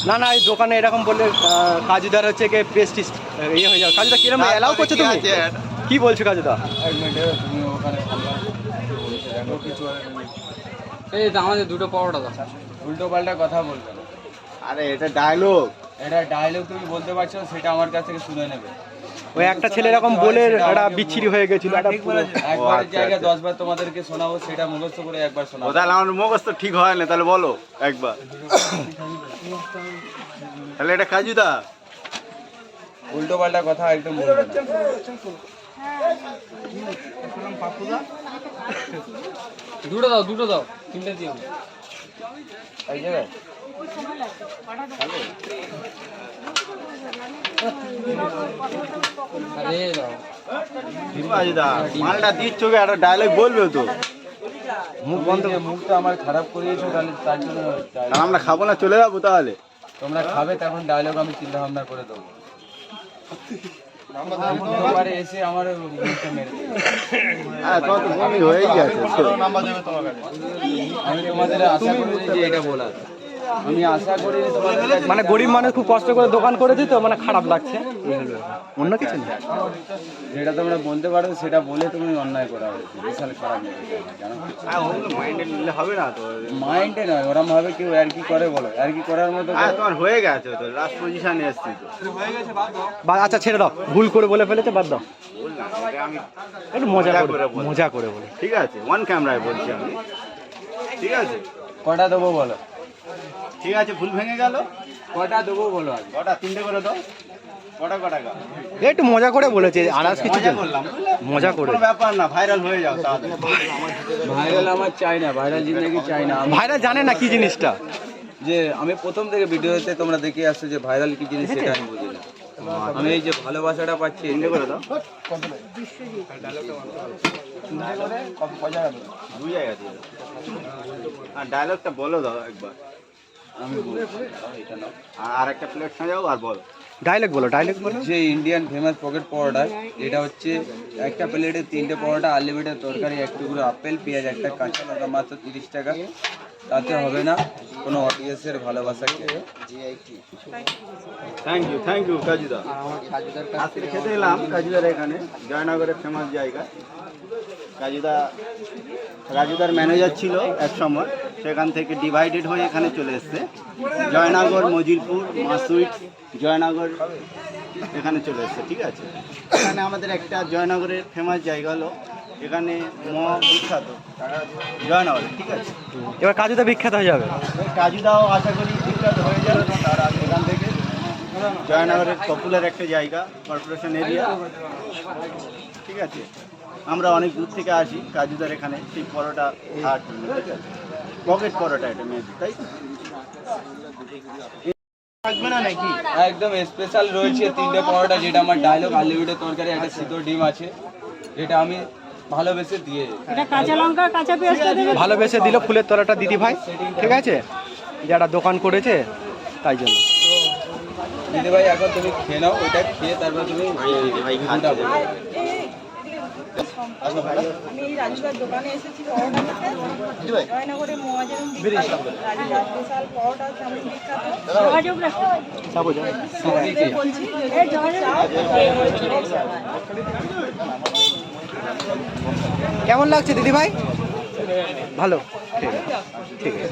না না, এই দোকানে এরকম বললে কাজুদার হচ্ছে কি পেস্টিস ইয়ে হয়ে যাবে। কাজুদা কিরকম এলাও করছো তুমি? কি বলছো কাজুদা? এই আমাদের দুটো পরোটা দাও। উল্টো পাল্টা কথা বলবে না। আরে এটা ডায়লগ, তুমি বলতে পারছো, সেটা আমার কাছ থেকে শুনে নেবে। ওই একটা ছেলে এরকম বলে একটা বিচ্ছিরি হয়ে গেছিল। একবারের জায়গায় 10 বার তোমাদেরকে শোনাবো, সেটা মুখস্থ করে একবার শোনাবো। তাহলে আমার মুখস্থ ঠিক হয় না, তাহলে বলো একবার। তাহলে এটা কাজুদা, উল্টো পাল্টা কথা একদম বলবে না। দুটো দাও, তিনটে দিও। এই জায়গায় আরে দাও। কাজুদা মালটা দিচ্ছ কে? একটা ডায়লগ বলবে তো। মুখ বন্ধ। মুখটা আমার খারাপ করিয়েছো, তাহলে তার জন্য আমরা খাবো না, চলে যাবো। তাহলে তোমরা খাবে, তখন ডায়লগ আমি চিন্তা ভাবনা করে দেবো। এসে আমার হয়ে গেছে। আমি তোমাদের আশা করি যে এটা বলার, আমি আশা করি মানে গরিব মানুষ খুব কষ্ট করে দোকান করেছি তো, মানে খারাপ লাগছে, অন্য কিছু না। যেটা তোমরা বলতে পারো সেটা বলে তুমি অন্যায় করা হয়েছে, বিশাল খারাপ লেগেছে। মাইন্ডে নিলে হবে না তো, মাইন্ডে নয়, ওরম ভাবে কেউ আর কি করে বলো, আর কি করার মতো তোমার হয়ে গেছে তো, লাস্ট পজিশনে এসছি তো। আচ্ছা ছেড়ে দাও, ভুল করে বলে ফেলেছে, বাদ দাও। একটু মজা করে বলে। ঠিক আছে, ওয়ান ক্যামেরায় বলছি আমি। ঠিক আছে, কটা দেবো বলো? ঠিক আছে, ভুল ভেঙে গেল, কটা দেবো বলো? আজ কটা? 3টে করে দাও। কটা গা? একটু মজা করে বলেছে, আনাজ কিছু বললাম, মজা করে। কোনো ব্যাপার না, ভাইরাল হয়ে যাও তাহলে। ভাইরাল আমার চাই না, ভাইরাল জিন্দগি চাই না। ভাইরা জানে না কি জিনিসটা, যে আমি প্রথম থেকে ভিডিওতে তোমরা দেখে আসছো যে ভাইরাল কি জিনিস, সেটা আমি বুঝি না। আমি এই যে ভালোবাসাটা পাচ্ছি, এনে করে দাও। দুই জায়গা দিয়ে আর ডায়লগটা বলো দাও একবার। আমি আর একটা প্লেট সাজাও আর বলো। ডায়লগ বলো। যে ইন্ডিয়ান ফেমাস পকেট পরোটা, এটা হচ্ছে একটা প্লেটে 3টে পরোটা, আনলিমিটেড তরকারি, এক টুকরো আপেল, পেঁয়াজ, একটা কাঁচা লঙ্কা, মাত্র 30 টাকা। তাতে হবে না কোনো অডিয়েন্সের ভালোবাসা। থ্যাংক ইউ কাজুদা। আজকে খেতে এলাম কাজুদার এখানে, জয়নগরের ফেমাস জায়গা। রাজুদার ম্যানেজার ছিল এক সময়, সেখান থেকে ডিভাইডেড হয়ে এখানে চলে এসছে। জয়নগর, মজিলপুর, মাসুইট, জয়নগর এখানে চলে এসছে। ঠিক আছে, এখানে আমাদের একটা জয়নগরের ফেমাস জায়গা হলো, এখানে বিখ্যাত জয়নগরে। ঠিক আছে, এবার কাজুদা বিখ্যাত হয়ে যাবে। কাজুদাও আশা করি বিখ্যাত হয়ে যাবে। তারা এখান থেকে জয়নগরের পপুলার একটা জায়গা, কর্পোরেশন এরিয়া। ঠিক আছে, আমরা অনেক দূর থেকে আসি কাজুদার এখানে সেই পরোটা খাওয়ার জন্য। ঠিক আছে, পকেট পরোটা এটা মেয়ে, তাই একদম স্পেশাল রয়েছে 3টে পরোটা, যেটা আমার ডায়লগ, আনলিমিটেড তরকারি, একটা সিদ্ধ ডিম আছে, যেটা আমি ভালোবেসে দিয়ে, এটা কাঁচা লঙ্কা কাঁচা পেঁয়াজটা দেবে, ভালোবেসে দিল ফুলের তলাটা দিদি ভাই। ঠিক আছে, যারা দোকান করেছে তাই জন্য। দিদি ভাই এখন তুমি খেয়ে নাও, ওইটা খেয়ে তারপর তুমি আমি এই রাজুদার দোকানে এসেছি পরোটা খেতে। জয়নগরে মোয়াজেরম রাজুদার স্পেশাল পরোটা কেমন বিখ্যাত যোগাযোগ রাখো। বলছি কেমন লাগছে দিদি ভাই? ভালো, ঠিক আছে।